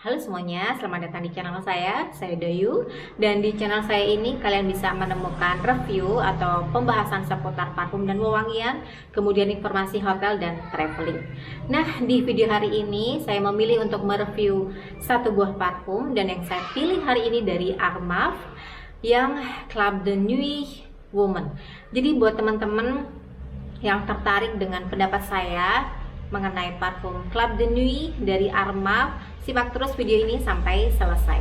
Halo semuanya, selamat datang di channel saya Dayu. Dan di channel saya ini kalian bisa menemukan review atau pembahasan seputar parfum dan wewangian, kemudian informasi hotel dan traveling. Nah, di video hari ini saya memilih untuk mereview satu buah parfum, dan yang saya pilih hari ini dari Armaf yang Club de Nuit Woman. Jadi buat teman-teman yang tertarik dengan pendapat saya mengenai parfum Club de Nuit dari Armaf, simak terus video ini sampai selesai.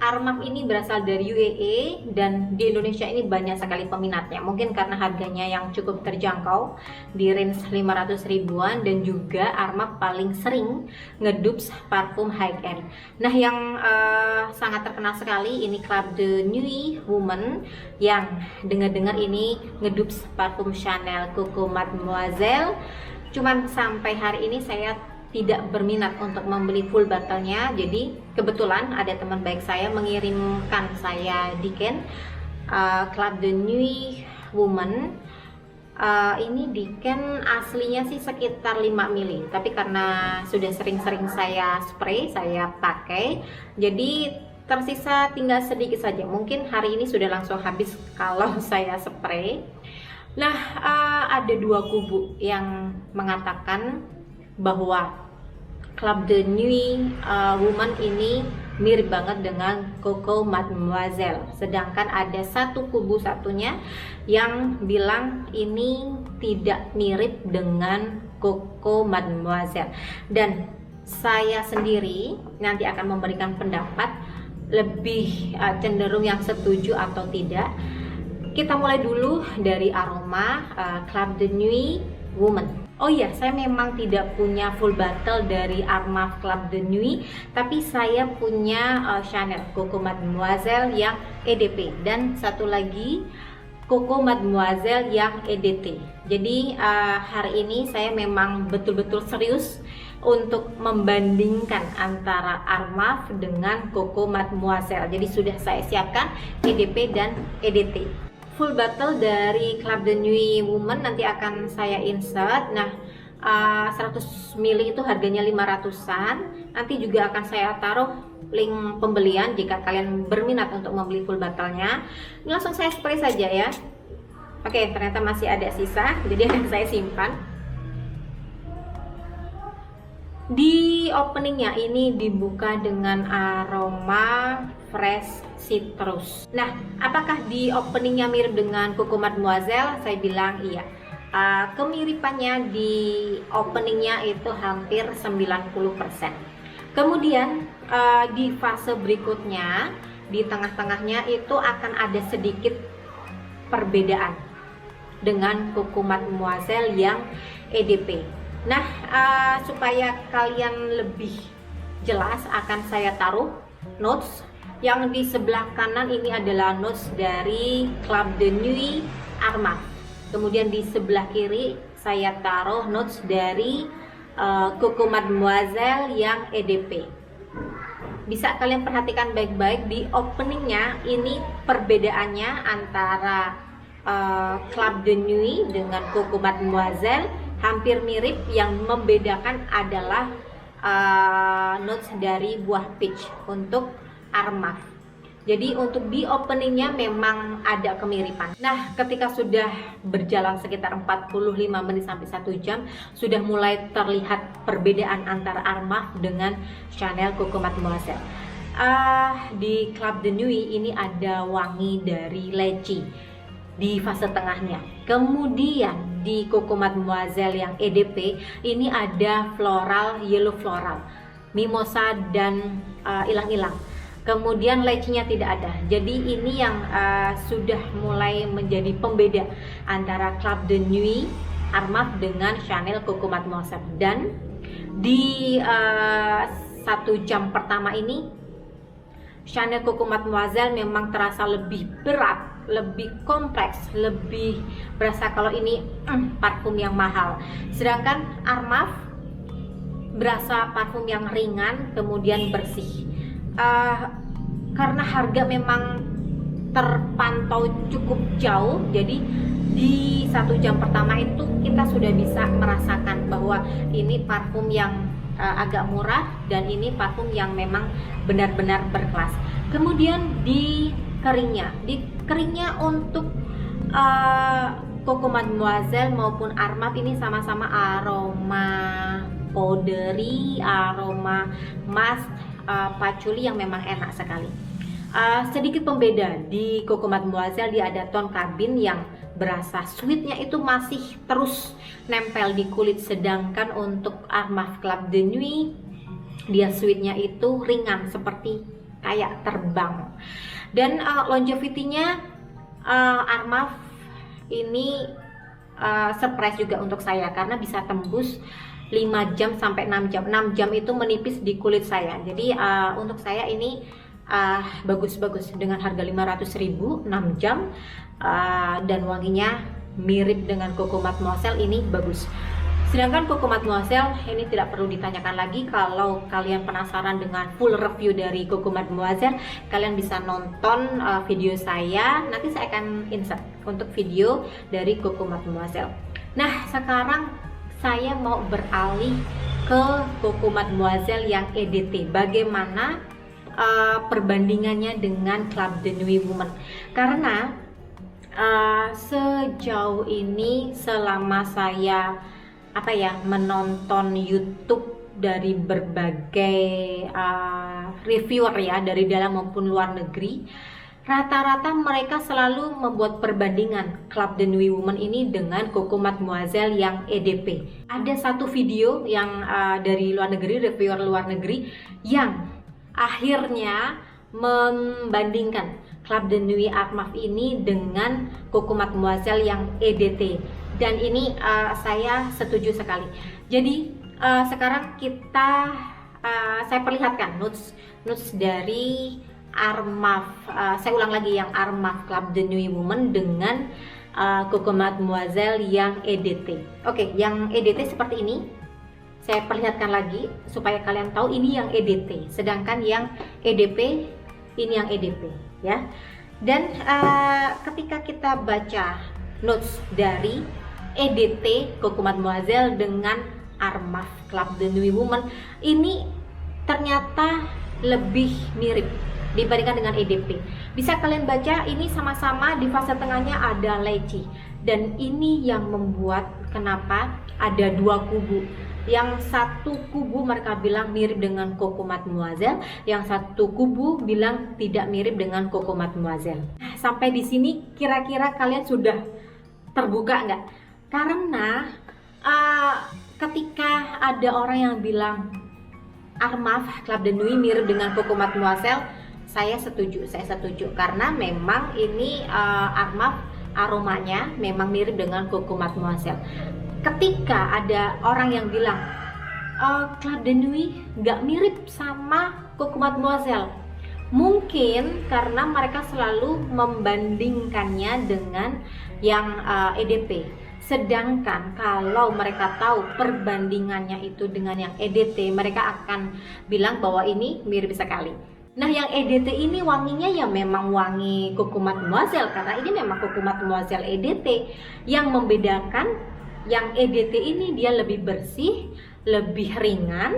Armaf ini berasal dari UAE dan di Indonesia ini banyak sekali peminatnya. Mungkin karena harganya yang cukup terjangkau di range 500 ribuan, dan juga Armaf paling sering ngedupes parfum high end. Nah, yang sangat terkenal sekali ini Club de Nuit Woman yang dengar-dengar ini ngedupes parfum Chanel Coco Mademoiselle. Cuman sampai hari ini saya tidak berminat untuk membeli full bottle-nya. Jadi kebetulan ada teman baik saya mengirimkan saya Diken Club de Nuit Woman. Ini Diken aslinya sih sekitar 5 ml, tapi karena sudah sering-sering saya spray, saya pakai, jadi tersisa tinggal sedikit saja. Mungkin hari ini sudah langsung habis kalau saya spray. Nah, ada dua kubu yang mengatakan bahwa Club de Nuit Woman ini mirip banget dengan Coco Mademoiselle, sedangkan ada satu kubu satunya yang bilang ini tidak mirip dengan Coco Mademoiselle. Dan saya sendiri nanti akan memberikan pendapat lebih cenderung yang setuju atau tidak. Kita mulai dulu dari aroma Club de Nuit Woman. Oh iya, saya memang tidak punya full bottle dari Armaf Club de Nuit, tapi saya punya Chanel Coco Mademoiselle yang EDP, dan satu lagi Coco Mademoiselle yang EDT. Jadi hari ini saya memang betul-betul serius untuk membandingkan antara Armaf dengan Coco Mademoiselle. Jadi sudah saya siapkan EDP dan EDT. Full bottle dari Club de Nuit Woman nanti akan saya insert. Nah, 100 ml itu harganya 500-an. Nanti juga akan saya taruh link pembelian jika kalian berminat untuk membeli full bottle-nya. Langsung saya spray saja ya. Oke, ternyata masih ada sisa, jadi akan saya simpan. Di openingnya ini dibuka dengan aroma fresh citrus. Nah, apakah di openingnya mirip dengan Coco Mademoiselle? Saya bilang iya. Kemiripannya di openingnya itu hampir 90%. Kemudian di fase berikutnya, di tengah-tengahnya itu akan ada sedikit perbedaan dengan Coco Mademoiselle yang EDP. Nah, supaya kalian lebih jelas akan saya taruh notes. Yang di sebelah kanan ini adalah notes dari Club de Nuit Armaf. Kemudian di sebelah kiri saya taruh notes dari Coco Mademoiselle yang EDP. Bisa kalian perhatikan baik-baik di openingnya, ini perbedaannya antara Club de Nuit dengan Coco Mademoiselle hampir mirip. Yang membedakan adalah notes dari buah peach untuk Armaf. Jadi untuk di openingnya memang ada kemiripan. Nah, ketika sudah berjalan sekitar 45 menit sampai 1 jam, sudah mulai terlihat perbedaan antara Armaf dengan Chanel Coco Mademoiselle. Di Club de Nuit ini ada wangi dari leci di fase tengahnya. Kemudian di Coco Mademoiselle yang EDP ini ada floral, yellow floral, mimosa dan ilang-ilang. Kemudian lecinya tidak ada. Jadi ini yang sudah mulai menjadi pembeda antara Club de Nuit Armaf dengan Chanel Coco Mademoiselle. Dan di 1 jam pertama ini Chanel Coco Mademoiselle memang terasa lebih berat, lebih kompleks, lebih berasa kalau ini parfum yang mahal. Sedangkan Armaf berasa parfum yang ringan, kemudian bersih. Karena harga memang terpantau cukup jauh. Jadi di 1 jam pertama itu kita sudah bisa merasakan bahwa ini parfum yang agak murah dan ini parfum yang memang benar-benar berkelas. Kemudian di keringnya untuk Coco Mademoiselle maupun Armaf ini sama-sama aroma powdery, aroma musk, patchouli yang memang enak sekali. Sedikit pembeda di Coco Mademoiselle, dia ada tone kabin yang berasa sweetnya itu masih terus nempel di kulit, sedangkan untuk Armaf Club de Nuit dia sweetnya itu ringan seperti kayak terbang. Dan longevity-nya Armaf ini surprise juga untuk saya karena bisa tembus 5 jam sampai 6 jam. 6 jam itu menipis di kulit saya. Jadi untuk saya ini bagus-bagus dengan harga 500.000 6 jam dan wanginya mirip dengan Coco Mademoiselle, ini bagus. Sedangkan Coco Mademoiselle ini tidak perlu ditanyakan lagi. Kalau kalian penasaran dengan full review dari Coco Mademoiselle, kalian bisa nonton video saya. Nanti saya akan insert untuk video dari Coco Mademoiselle. Nah, sekarang saya mau beralih ke Coco Mademoiselle yang EDT. Bagaimana perbandingannya dengan Club de Nuit Woman? Karena sejauh ini selama saya menonton YouTube dari berbagai reviewer ya, dari dalam maupun luar negeri, rata-rata mereka selalu membuat perbandingan Club de Nuit Woman ini dengan Coco Mademoiselle yang EDP. Ada satu video yang dari luar negeri, reviewer luar negeri, yang akhirnya membandingkan Club de Nuit Armaf ini dengan Coco Mademoiselle yang EDT, dan ini saya setuju sekali. Jadi sekarang saya perlihatkan notes dari Armaf, saya ulang lagi, yang Armaf Club de Nuit Woman dengan Coco Mademoiselle yang EDT. Oke, yang EDT seperti ini. Saya perlihatkan lagi supaya kalian tahu ini yang EDT, sedangkan yang EDP ini yang EDP ya. Dan ketika kita baca notes dari EDT Coco Mademoiselle dengan Armaf Club de Nuit Woman, ini ternyata lebih mirip dibandingkan dengan EDP. Bisa kalian baca, ini sama-sama di fase tengahnya ada leci, dan ini yang membuat kenapa ada dua kubu. Yang satu kubu mereka bilang mirip dengan Coco Mademoiselle, yang satu kubu bilang tidak mirip dengan Coco Mademoiselle. Sampai di sini kira-kira kalian sudah terbuka nggak? Karena ketika ada orang yang bilang Armaf Club de Nuit mirip dengan Coco Mademoiselle, saya setuju karena memang ini Armaf aromanya memang mirip dengan Coco Mademoiselle. Ketika ada orang yang bilang Club de Nuit nggak mirip sama Coco Mademoiselle, mungkin karena mereka selalu membandingkannya dengan yang EDP. Sedangkan kalau mereka tahu perbandingannya itu dengan yang EDT, mereka akan bilang bahwa ini mirip sekali. Nah, yang EDT ini wanginya ya memang wangi Coco Mademoiselle, karena ini memang Coco Mademoiselle EDT. Yang membedakan yang EDT ini dia lebih bersih, lebih ringan,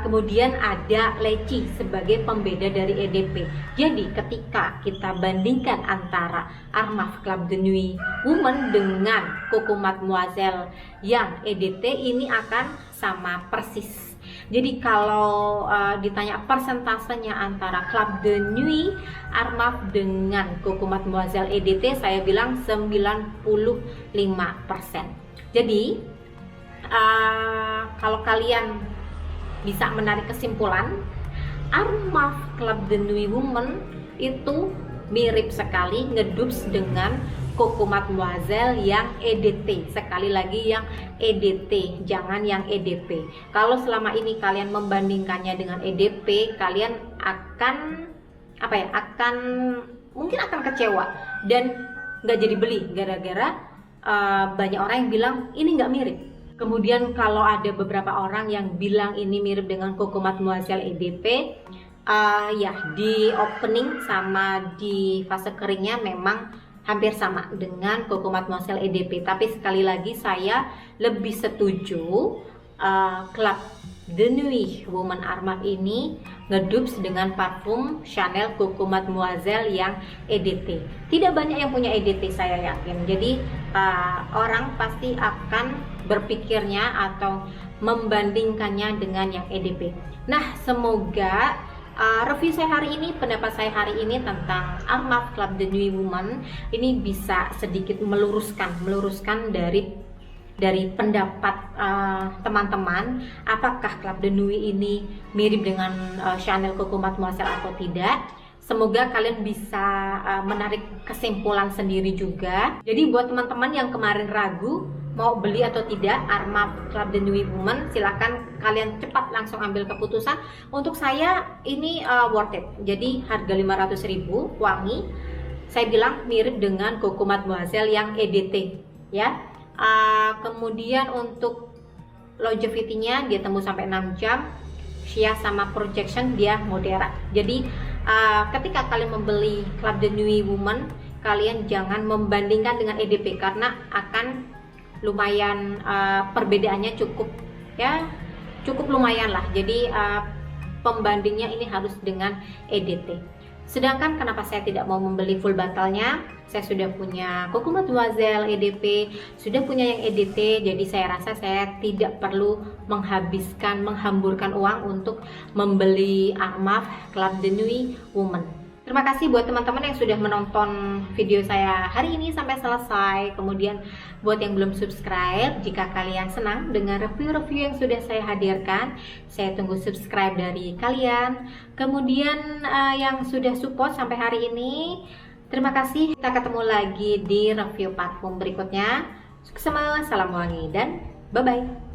kemudian ada leci sebagai pembeda dari EDP. Jadi ketika kita bandingkan antara Armaf Club de Nuit Woman dengan Coco Mademoiselle yang EDT, ini akan sama persis. Jadi kalau ditanya persentasenya antara Club de Nuit Armaf dengan Coco Mademoiselle EDT, saya bilang 95%. Jadi kalau kalian bisa menarik kesimpulan, Armaf Club de Nuit Woman itu mirip sekali, ngedubs dengan Coco Mademoiselle yang EDT. Sekali lagi yang EDT, jangan yang EDP. Kalau selama ini kalian membandingkannya dengan EDP, kalian mungkin akan kecewa dan nggak jadi beli gara-gara banyak orang yang bilang ini nggak mirip. Kemudian kalau ada beberapa orang yang bilang ini mirip dengan Coco Mademoiselle EDP, Ya, di opening sama di fase keringnya memang hampir sama dengan Coco Mademoiselle EDP. Tapi sekali lagi saya lebih setuju Club de Nuit Woman Armaf ini ngedubs dengan parfum Chanel Coco Mademoiselle yang EDT. Tidak banyak yang punya EDT, saya yakin. Jadi orang pasti akan berpikirnya atau membandingkannya dengan yang EDP. Nah, semoga review saya hari ini, pendapat saya hari ini tentang Armaf Club de Nuit Woman ini bisa sedikit meluruskan dari pendapat teman-teman, apakah Club de Nuit ini mirip dengan Chanel Coco Mademoiselle atau tidak. Semoga kalian bisa menarik kesimpulan sendiri juga. Jadi buat teman-teman yang kemarin ragu mau beli atau tidak Armaf Club de Nuit Woman, silahkan kalian cepat langsung ambil keputusan. Untuk saya ini worth it. Jadi harga 500.000, wangi. Saya bilang mirip dengan Coco Mademoiselle yang EDT ya. Kemudian untuk longevity-nya dia tembus sampai 6 jam. Sheer sama projection dia moderat. Jadi ketika kalian membeli Club de Nuit Woman, kalian jangan membandingkan dengan EDP karena akan lumayan perbedaannya cukup lumayan lah. Jadi pembandingnya ini harus dengan EDT. Sedangkan kenapa saya tidak mau membeli full bottle-nya? Saya sudah punya Coco Mademoiselle EDP, sudah punya yang EDT, jadi saya rasa saya tidak perlu menghamburkan uang untuk membeli Armaf Club de Nuit Woman. Terima kasih buat teman-teman yang sudah menonton video saya hari ini sampai selesai. Kemudian buat yang belum subscribe, jika kalian senang dengan review-review yang sudah saya hadirkan, saya tunggu subscribe dari kalian. Kemudian yang sudah support sampai hari ini, terima kasih. Kita ketemu lagi di review parfum berikutnya. Sukses semua, salam wangi, dan bye-bye.